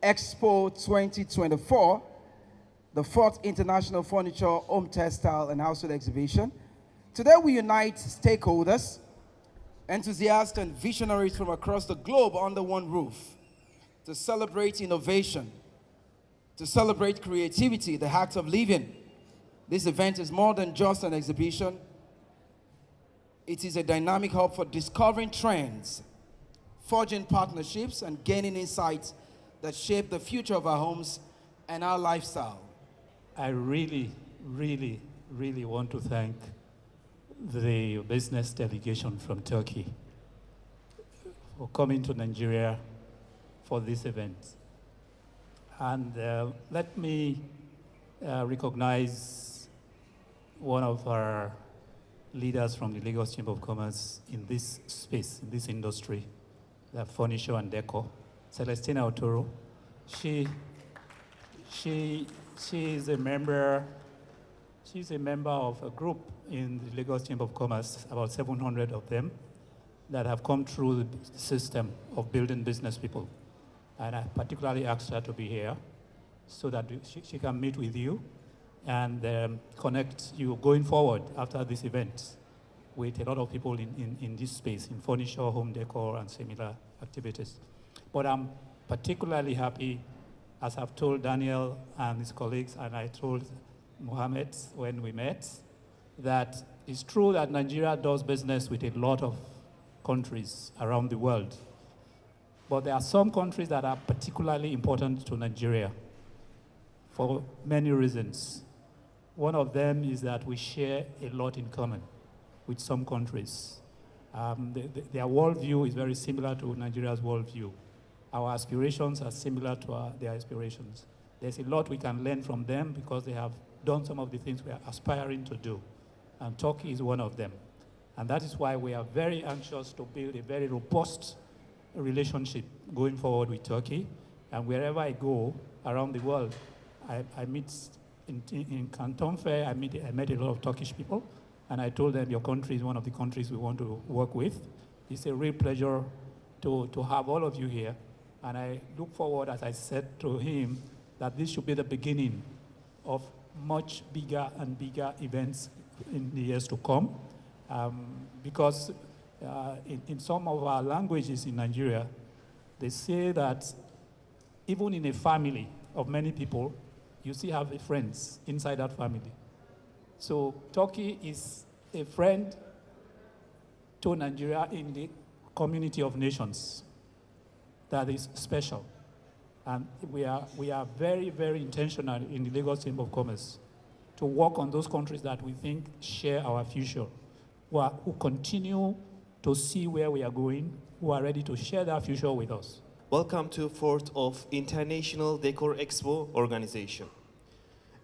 Expo 2024, the 4th International Furniture, Home Textile and Household Exhibition. Today we unite stakeholders, enthusiasts and visionaries from across the globe under one roof to celebrate innovation, to celebrate creativity, the act of living. This event is more than just an exhibition. It is a dynamic hub for discovering trends, forging partnerships, and gaining insights that shape the future of our homes and our lifestyle. I really want to thank the business delegation from Turkey for coming to Nigeria for this event. And let me recognize one of our leaders from the Lagos Chamber of Commerce in this space, in this industry, the furniture and decor, Celestina Otoro. She is a member. She's a member of a group in the Lagos Chamber of Commerce, about 700 of them, that have come through the system of building business people. And I particularly asked her to be here so that she can meet with you and connect you going forward after this event with a lot of people in this space, in furniture, home decor, and similar activities. But I'm particularly happy, as I've told Daniel and his colleagues, and I told Mohammed when we met, that it's true that Nigeria does business with a lot of countries around the world. But there are some countries that are particularly important to Nigeria for many reasons. One of them is that we share a lot in common with some countries. Their worldview is very similar to Nigeria's worldview. Our aspirations are similar to their aspirations. There's a lot we can learn from them because they have done some of the things we are aspiring to do. And Turkey is one of them. And that is why we are very anxious to build a very robust relationship going forward with Turkey. And wherever I go around the world, I meet, in Canton Fair, I met a lot of Turkish people, and I told them your country is one of the countries we want to work with. It's a real pleasure to have all of you here. And I look forward, as I said to him, that this should be the beginning of much bigger and bigger events in the years to come. Because in some of our languages in Nigeria, they say that even in a family of many people, you still have friends inside that family. So Turkey is a friend to Nigeria in the community of nations that is special. And we are very intentional in the Lagos Chamber of Commerce to work on those countries that we think share our future, who continue to see where we are going, who are ready to share their future with us. Welcome to 4th of International Decor Expo organization.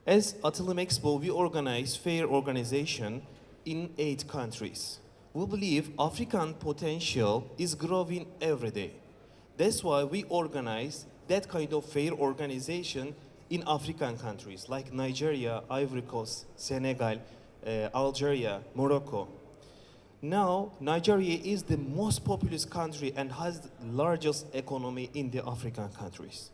As Atılım Expo, we organize fair organization in 8 countries. We believe African potential is growing every day. That's why we organize that kind of fair organization in African countries like Nigeria, Ivory Coast, Senegal, Algeria, Morocco. Now, Nigeria is the most populous country and has the largest economy in the African countries.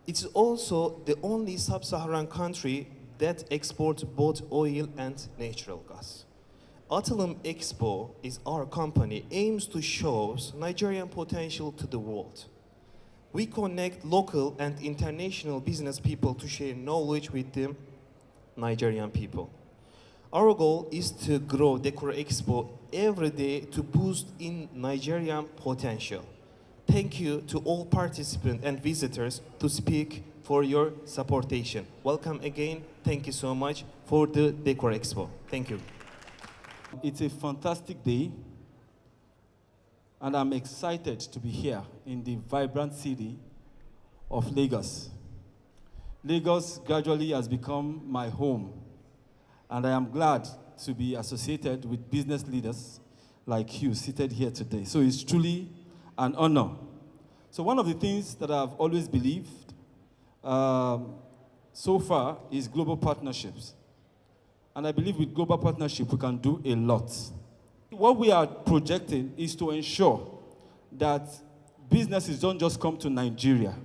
It's also the only sub-Saharan country that exports both oil and natural gas. Atılım Expo is our company, aims to show Nigerian potential to the world. We connect local and international business people to share knowledge with the Nigerian people. Our goal is to grow Decor Expo every day to boost in Nigerian potential. Thank you to all participants and visitors to speak for your supportation. Welcome again. Thank you so much for the Decor Expo. Thank you. It's a fantastic day, and I'm excited to be here in the vibrant city of Lagos. Lagos gradually has become my home, and I am glad to be associated with business leaders like you seated here today. So it's truly an honor. So one of the things that I've always believed so far is global partnerships. And I believe with global partnership, we can do a lot. What we are projecting is to ensure that businesses don't just come to Nigeria,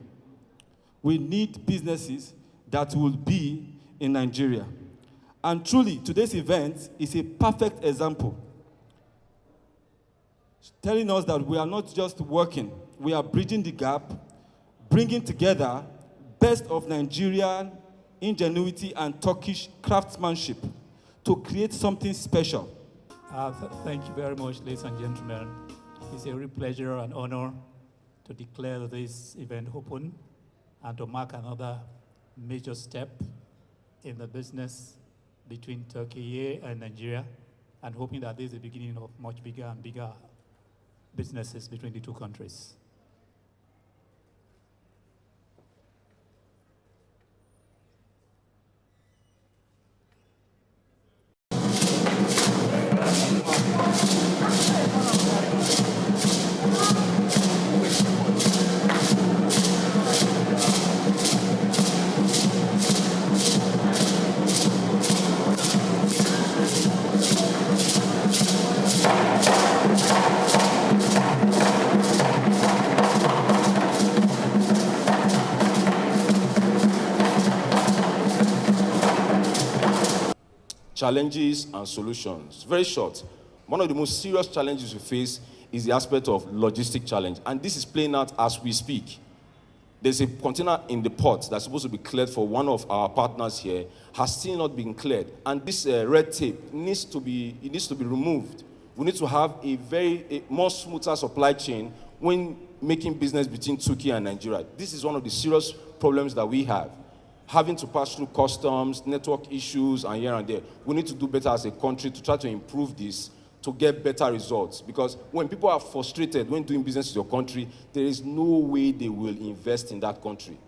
We need businesses that will be in Nigeria. And truly, today's event is a perfect example, telling us that we are not just working, we are bridging the gap, bringing together best of Nigerian ingenuity and Turkish craftsmanship to create something special. Thank you very much, ladies and gentlemen. It's a real pleasure and honor to declare this event open and to mark another major step in the business between Turkey and Nigeria, and hoping that this is the beginning of much bigger and bigger businesses between the two countries. Challenges and solutions. Very short. One of the most serious challenges we face is the aspect of logistic challenge, and this is playing out as we speak. There's a container in the port that's supposed to be cleared for one of our partners here, has still not been cleared, and this red tape needs to be removed. We need to have a more smoother supply chain when making business between Turkey and Nigeria. This is one of the serious problems that we have. Having to pass through customs, network issues, and here and there. We need to do better as a country to try to improve this, to get better results. Because when people are frustrated when doing business with your country, there is no way they will invest in that country.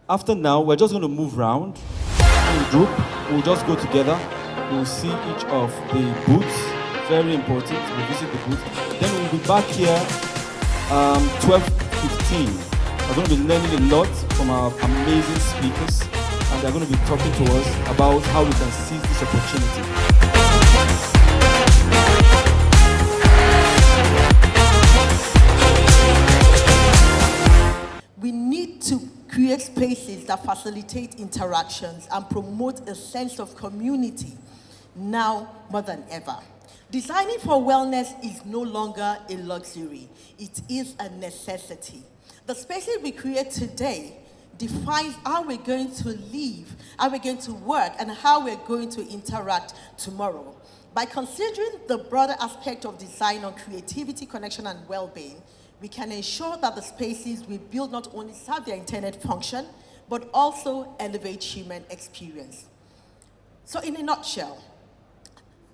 After now, we're just going to move around in a group. We'll just go together. We'll see each of the booths. Very important. We'll visit the booth. Then we'll be back here 12:15. We're going to be learning a lot from our amazing speakers, and they're going to be talking to us about how we can seize this opportunity. We need to create spaces that facilitate interactions and promote a sense of community now more than ever. Designing for wellness is no longer a luxury, it is a necessity. The spaces we create today defines how we're going to live, how we're going to work, and how we're going to interact tomorrow. By considering the broader aspect of design on creativity, connection, and well-being, we can ensure that the spaces we build not only serve their intended function, but also elevate human experience. So in a nutshell,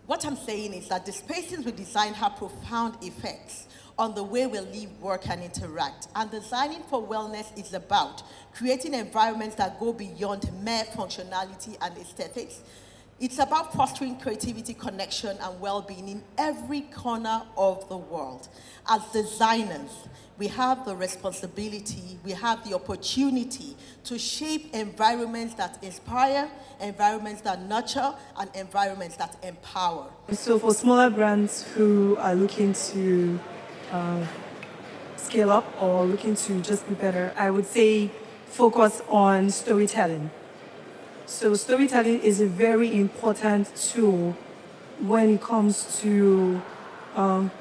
what I'm saying is that the spaces we design have profound effects on the way we live, work, and interact. And designing for wellness is about creating environments that go beyond mere functionality and aesthetics. It's about fostering creativity, connection, and well-being in every corner of the world. As designers, we have the responsibility, we have the opportunity to shape environments that inspire, environments that nurture, and environments that empower. So for smaller brands who are looking to scale up or looking to just be better, I would say focus on storytelling. So storytelling is a very important tool when it comes to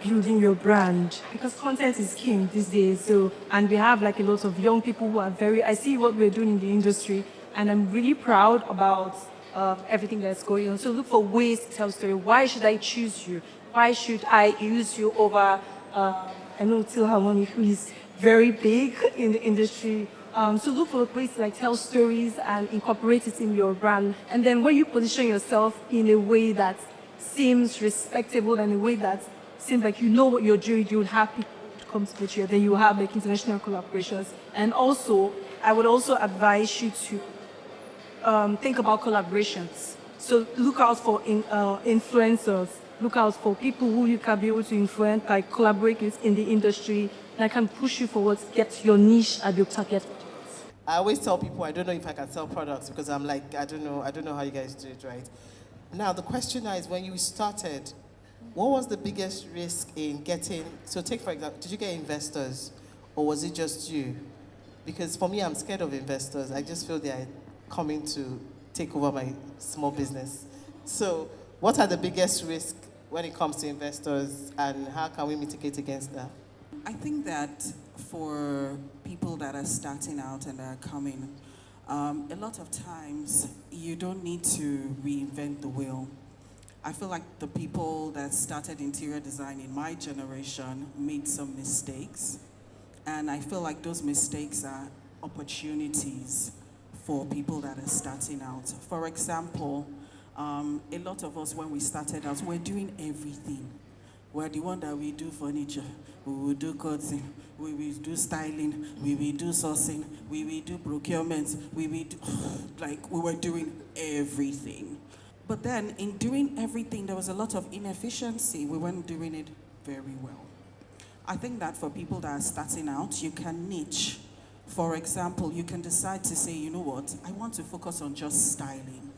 building your brand, because content is king these days. So, and we have like a lot of young people who are I see what we're doing in the industry, and I'm really proud about everything that's going on. So look for ways to tell story. Why should I choose you? Why should I use you over, I know Till Harmony, who is very big in the industry. So look for ways to like tell stories and incorporate it in your brand. And then when you position yourself in a way that seems respectable and a way that seems like you know what you're doing, you'll have people to come to meet you. Then you have like international collaborations. And also, I would also advise you to think about collaborations. So look out for influencers. Look out for people who you can be able to influence, like collaborate with in the industry, that can push you forward to get your niche at your target. I always tell people I don't know if I can sell products because I'm like, I don't know how you guys do it, right? Now the question is, when you started, what was the biggest risk in getting, so take for example, did you get investors or was it just you? Because for me, I'm scared of investors. I just feel they are coming to take over my small business. So what are the biggest risks when it comes to investors, and how can we mitigate against that? I think that for people that are starting out and are coming, a lot of times you don't need to reinvent the wheel. I feel like the people that started interior design in my generation made some mistakes. And I feel like those mistakes are opportunities for people that are starting out. For example, a lot of us, when we started out, we're doing everything. We're the one that we do furniture, we will do cutting, we will do styling, we will do sourcing, we will do procurement, we will do, like, we were doing everything. But then in doing everything, there was a lot of inefficiency. We weren't doing it very well. I think that for people that are starting out, you can niche. For example, you can decide to say, you know what, I want to focus on just styling.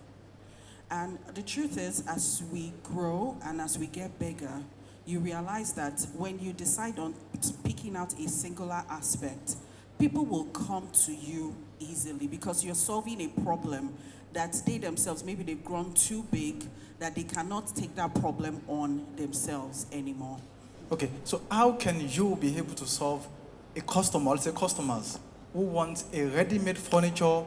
And the truth is, as we grow and as we get bigger, you realize that when you decide on picking out a singular aspect, people will come to you easily because you're solving a problem that they themselves, maybe they've grown too big that they cannot take that problem on themselves anymore. Okay, so how can you be able to solve a customer, let's say customers, who want a ready-made furniture,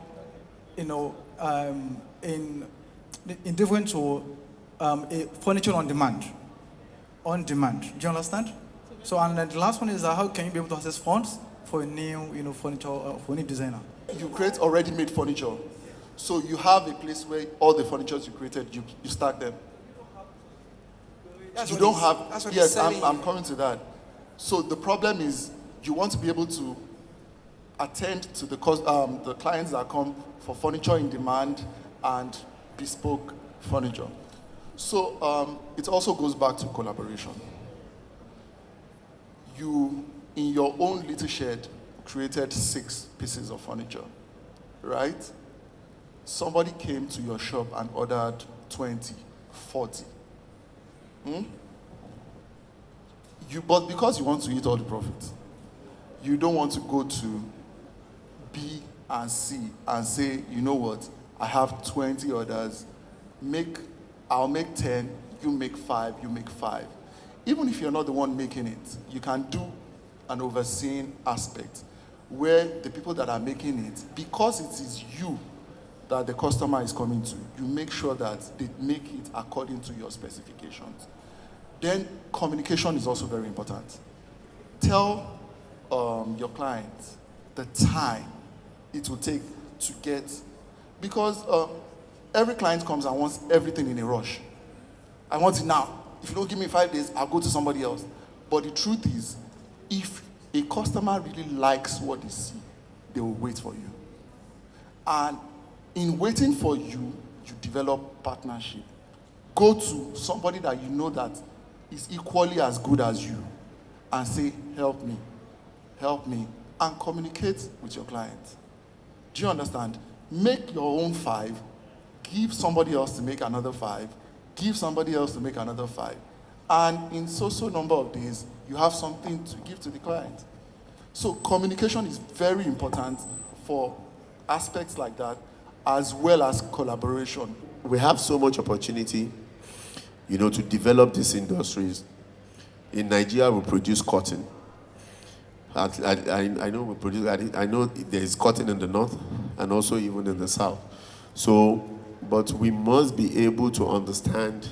indifferent to a furniture on demand? On demand, do you understand? So, and then the last one is how can you be able to access funds for a new, furniture, for a new designer? You create already made furniture. So you have a place where all the furnitures you created, you stack them. That's You what don't he's- have, that's what yes, he's selling I'm you. coming to that. So the problem is you want to be able to attend to the clients that come for furniture in demand and bespoke furniture. So it also goes back to collaboration. You, in your own little shed, created 6 pieces of furniture, right? Somebody came to your shop and ordered 20, 40. But because you want to eat all the profit, you don't want to go to B and C and say, you know what, I have 20 orders, I'll make 10, you make 5, you make 5. Even if you're not the one making it, you can do an overseeing aspect where the people that are making it, because it is you that the customer is coming to, you make sure that they make it according to your specifications. Then communication is also very important. Tell your clients the time it will take to get, because every client comes and wants everything in a rush. I want it now. If you don't give me 5 days, I'll go to somebody else. But the truth is, if a customer really likes what they see, they will wait for you. And in waiting for you, you develop partnership. Go to somebody that you know that is equally as good as you and say, help me, and communicate with your client. Do you understand? Make your own 5, give somebody else to make another 5, give somebody else to make another 5. And in so number of days, you have something to give to the client. So communication is very important for aspects like that, as well as collaboration. We have so much opportunity, to develop these industries. In Nigeria, we produce cotton. I know we produce. I know there is cotton in the north and also even in the south. So, but we must be able to understand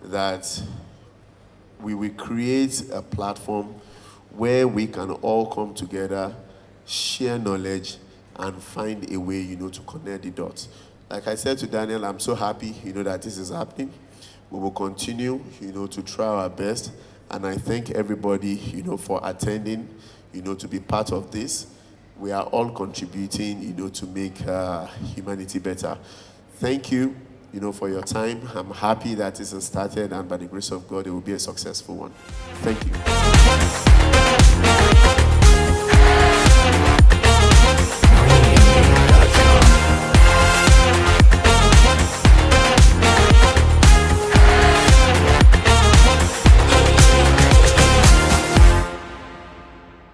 that we will create a platform where we can all come together, share knowledge, and find a way, to connect the dots. Like I said to Daniel, I'm so happy, that this is happening. We will continue, to try our best. And I thank everybody, for attending, to be part of this. We are all contributing, to make humanity better. Thank you, for your time. I'm happy that this has started, and by the grace of God, it will be a successful one. Thank you.